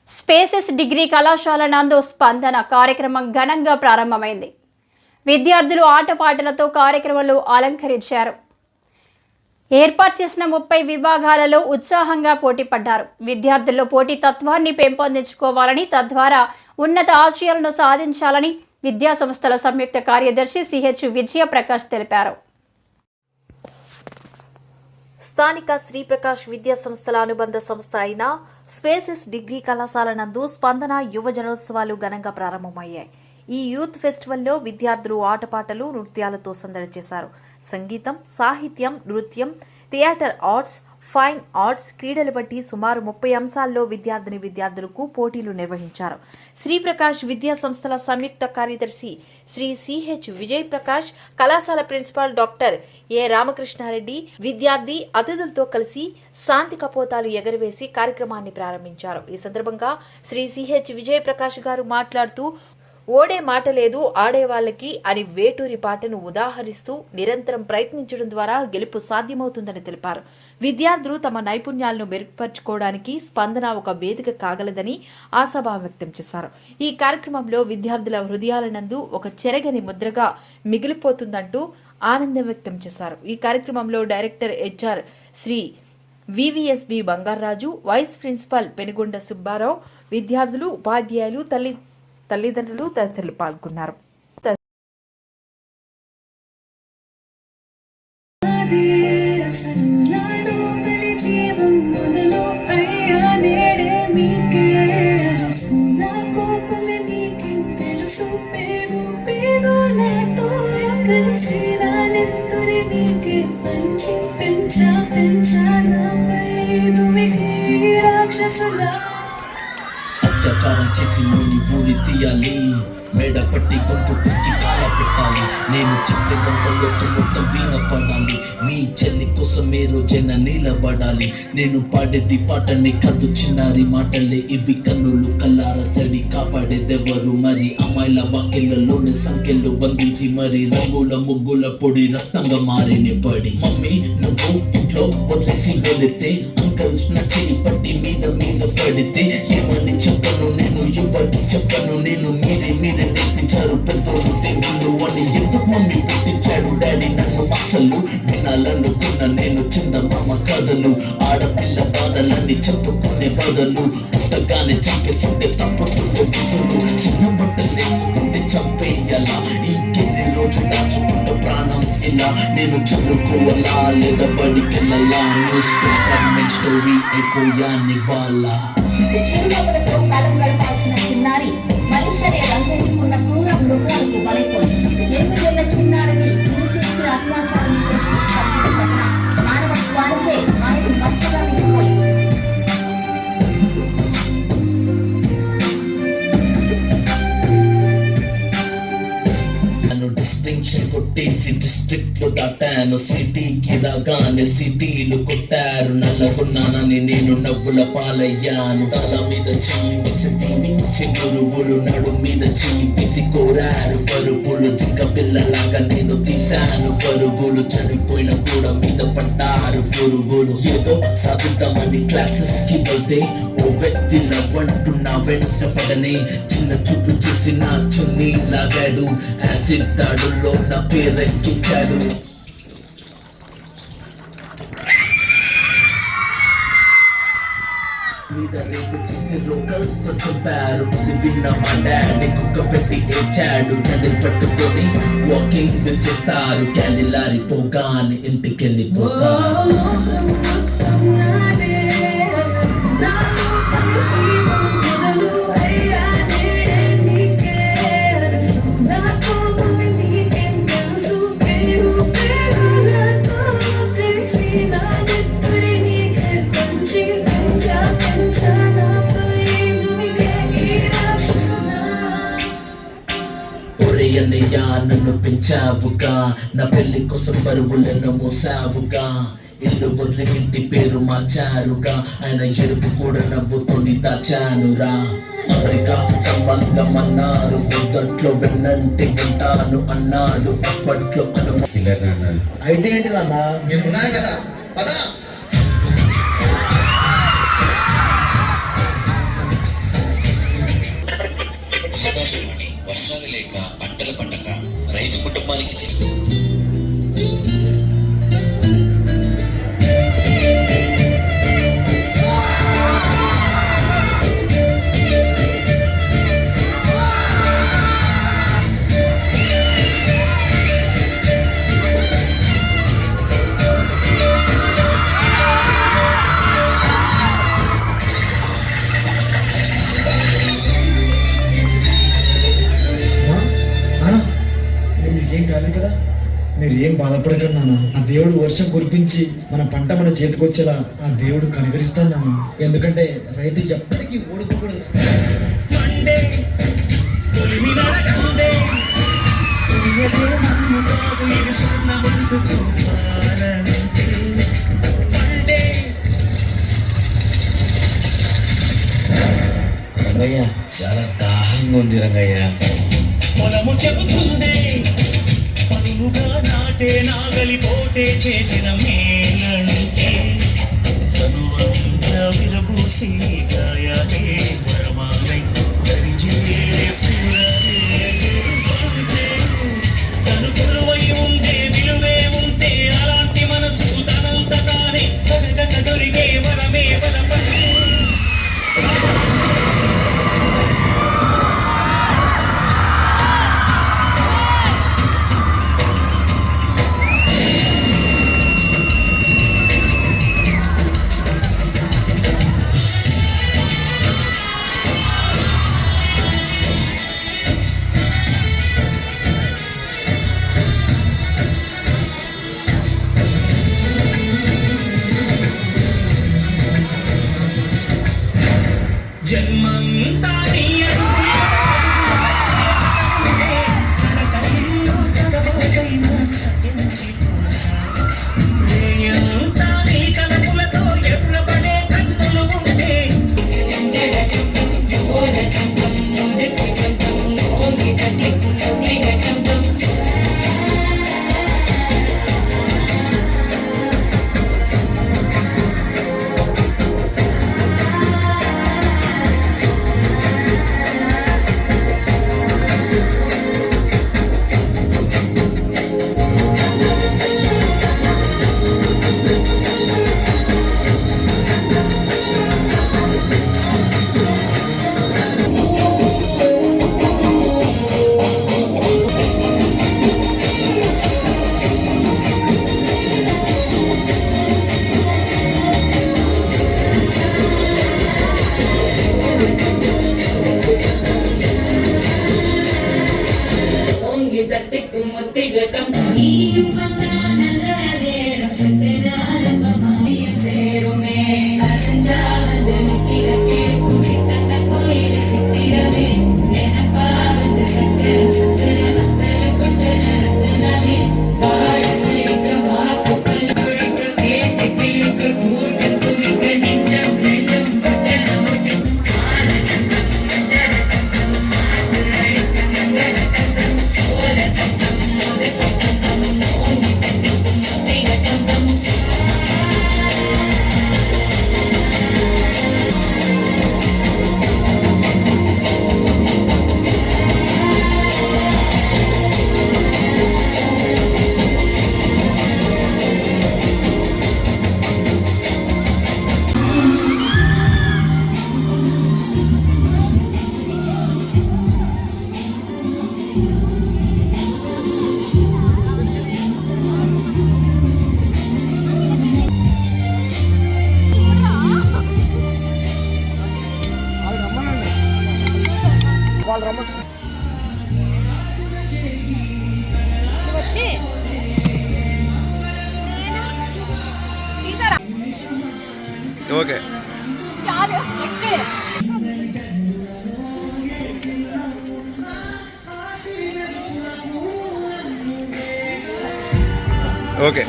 Spaces degree కళాశాల నందు స్పందన కార్యక్రమం ఘనంగా ప్రారంభమైంది. విద్యార్థులు ఆటపాటలతో కార్యక్రమాలు అలంకరించారు. ఏర్పాటు చేసిన 30 విభాగాలలో ఉత్సాహంగా పోటీ పడ్డారు. విద్యార్థుల్లో పోటీ తత్వాన్ని పెంపొందించుకోవాలని, తద్వారా ఉన్నత ఆశయాలను సాధించాలని విద్యా సంస్థల సంయుక్త కార్యదర్శి సిహెచ్ విజయప్రకాష్ తెలిపారు. స్థానిక శ్రీప్రకాష్ విద్యా సంస్థల అనుబంధ సంస్థ అయిన స్పేసెస్ డిగ్రీ కళాశాల నందు స్పందన యువజనోత్సవాలు ఘనంగా ప్రారంభమయ్యాయి. ఈ యూత్ ఫెస్టివల్లో విద్యార్థులు ఆటపాటలు, నృత్యాలతో సందడి చేశారు. సంగీతం, సాహిత్యం, నృత్యం, థియేటర్ ఆర్ట్స్, ఫైన్ ఆర్ట్స్, క్రీడలు వంటి సుమారు 30 అంశాల్లో విద్యార్థులకు పోటీలు నిర్వహించారు. శ్రీప్రకాష్ విద్యా సంస్థల సంయుక్త కార్యదర్శి శ్రీ సిహెచ్ విజయ్ ప్రకాష్, కళాశాల ప్రిన్సిపాల్ డాక్టర్ ఏ రామకృష్ణారెడ్డి విద్యార్థి అతిథులతో కలిసి శాంతి కపోతాలు ఎగరవేసి కార్యక్రమాన్ని ప్రారంభించారు. ఈ సందర్భంగా శ్రీ సిహెచ్ విజయ్ ప్రకాష్ గారు మాట్లాడుతూ, ఓడే మాట లేదు ఆడేవాళ్లకి అని వేటూరి పాటను ఉదాహరిస్తూ నిరంతరం ప్రయత్నించడం ద్వారా గెలుపు సాధ్యమవుతుందని తెలిపారు. విద్యార్థులు తమ నైపుణ్యాలను మెరుగుపరుచుకోవడానికి స్పందన ఒక వేదిక కాగలదని ఆశాభావం వ్యక్తం చేశారు. ఈ కార్యక్రమంలో విద్యార్థుల హృదయాలనందు ఒక చెరగని ముద్రగా మిగిలిపోతుందంటూ ఆనందం వ్యక్తం చేశారు. ఈ కార్యక్రమంలో director HR Shri VVSB Bangaraju, vice principal Penugonda Subbarao, విద్యార్థులు, ఉపాధ్యాయులు, తల్లిదండ్రులు తదితరులు పాల్గొన్నారు. అత్యాచారం చేసి నూని ఊరి తీయాలి, మేడ పట్టి గొంతు పిసికి కాల పెట్టాలి, నేను చెప్పేదంతలో మొత్తం వీణ పడాలి, మీ చెల్లి కోసం ఏ రోజైనా నిలబడాలి, నేను పాడేది పాటని కద్దు చిన్నారి మాటలే ఇవి, కన్నులు కల్లార తడి కాపాడేదెవరు మరి, అమ్మాయిల వాక్యలలోనే సంఖ్యలు బంధించి మరి, రంగుల ముగ్గుల పొడి రక్తంగా మారిన పడి, మమ్మీ నువ్వు ఇంట్లో వదిలేసి వెళితే, అంకల్ నా చెయ్యి పట్టి మీద పడితే, ఏమని చెప్పను నేను ఎవరికి చెప్పను, నేను మీరే నేర్పించారు పెద్దోళ్ళు దేవుళ్ళు అని, ఎందుకు మమ్మీ పుట్టించాడు డాడీ నన్ను, అసలు వినాలనుకున్న నేను చందమామ కథలు, ఆడపిల్ల బాధలన్నీ చెప్పుకునే బదులు, పుట్టగానే చంపేస్తుంటే తప్పుతుంటే విసులు, చిన్న బట్టలు వేసుకుంటే చంపేయాలా, ఇంకెన్ని రోజులు దాచుకుంటే ప్రాణం ఇలా, నేను చదువుకోవాలా లేదా బడికెళ్ళాలా, న్యూస్ పేపర్ మెయిన్ స్టోరీ అయిపోయాని వాళ్ళ చిన్నప్పులతో కాలం గడపాల్సిన చిన్నారి మనిషిని రంగేసుకున్న క్రూర మృగాలకు బలైపోయింది. 8 ఏళ్ల చిన్నారిని హింసించి అత్యాచారం చేసి చంపిన ఘటన మానవత్వానికే ఆయన మచ్చగా మిగిలిపోయింది. డిస్టింక్షన్ కొట్టేసి డిస్ట్రిక్ట్ లో దాటాను, సిటీకి రాగానే సిటీలు కొట్టారు, నల్లగొన్నానని నేను నవ్వుల పాలయ్యాను, తల మీద చెయ్యి వేసి దీవించి గురువులు నడు మీద చెయ్యి వేసి కోరారు పరుగులు, జింక పిల్లలాగా నేను తీశాను పరుగులు, చనిపోయిన కూడా మీద పడ్డారు పురుగులు, ఏదో సాధిద్దామని క్లాసెస్ కి వెళ్తే ఓ వ్యక్తి నవ్వంటూ నా వెంట పడని, చిన్న చూపు చూసి నా చున్నీ లాగాడు, యాసిడ్ దాడుల్లో నా పేరెక్కించాడు, మీద రేపు చేసి లోకల్స్ చంపారు, ఇది విన్న మా డాడీ కుక్క పెట్టి ఏడ్చాడు, క్యాండిల్ పట్టుకొని వాకింగ్ చేస్తారు, క్యాండిల్ ఆరిపోగానే ఇంటికెళ్ళిపోతారు. అన్నయ్యా నన్ను పెంచావుగా, నా పెళ్లి కోసం బరువులను మోసావుగా, ఇల్లు వదిలి ఇంటి పేరు మార్చారుగా, ఆయన ఎరుపు కూడా నవ్వుతోని దాచానురా, అమెరికా సంబంధం అన్నారు, మొదట్లో వెన్నంటి వింటాను అన్నాడు, అప్పట్లో అయితే ఏంటి నాన్న మేము కదా పదా లేక పంటలు పండక రైతు కుటుంబానికి ఏం కాలేదు కదా, మీరు ఏం బాధపడకండి నాన్న. ఆ దేవుడు వర్షం కురిపించి మన పంట మన చేతికొచ్చేలా ఆ దేవుడు కనికరిస్తాను నాన్న. ఎందుకంటే రైతు ఎప్పటికీ ఓడిపోకూడదు. రంగయ్య, చాలా దాహంగా ఉంది రంగయ్య. పొలము చెబుతుందే పదునుగా నాటే నాగలి పోటే చేసిన మేలంటే చదువంతా విరబూసి గాయాలే వరమాలై దరిజేరే తను కొలువై ఉంటే విలువే ఉంటే అలాంటి మనసు తనంత తానే కనగక దొరికే వరమే వరపడే. జన్మంతా నీ అంతా నీ కలపులతో ఎర్రపడే కన్నులు ఉంటే ఓకే ఓకే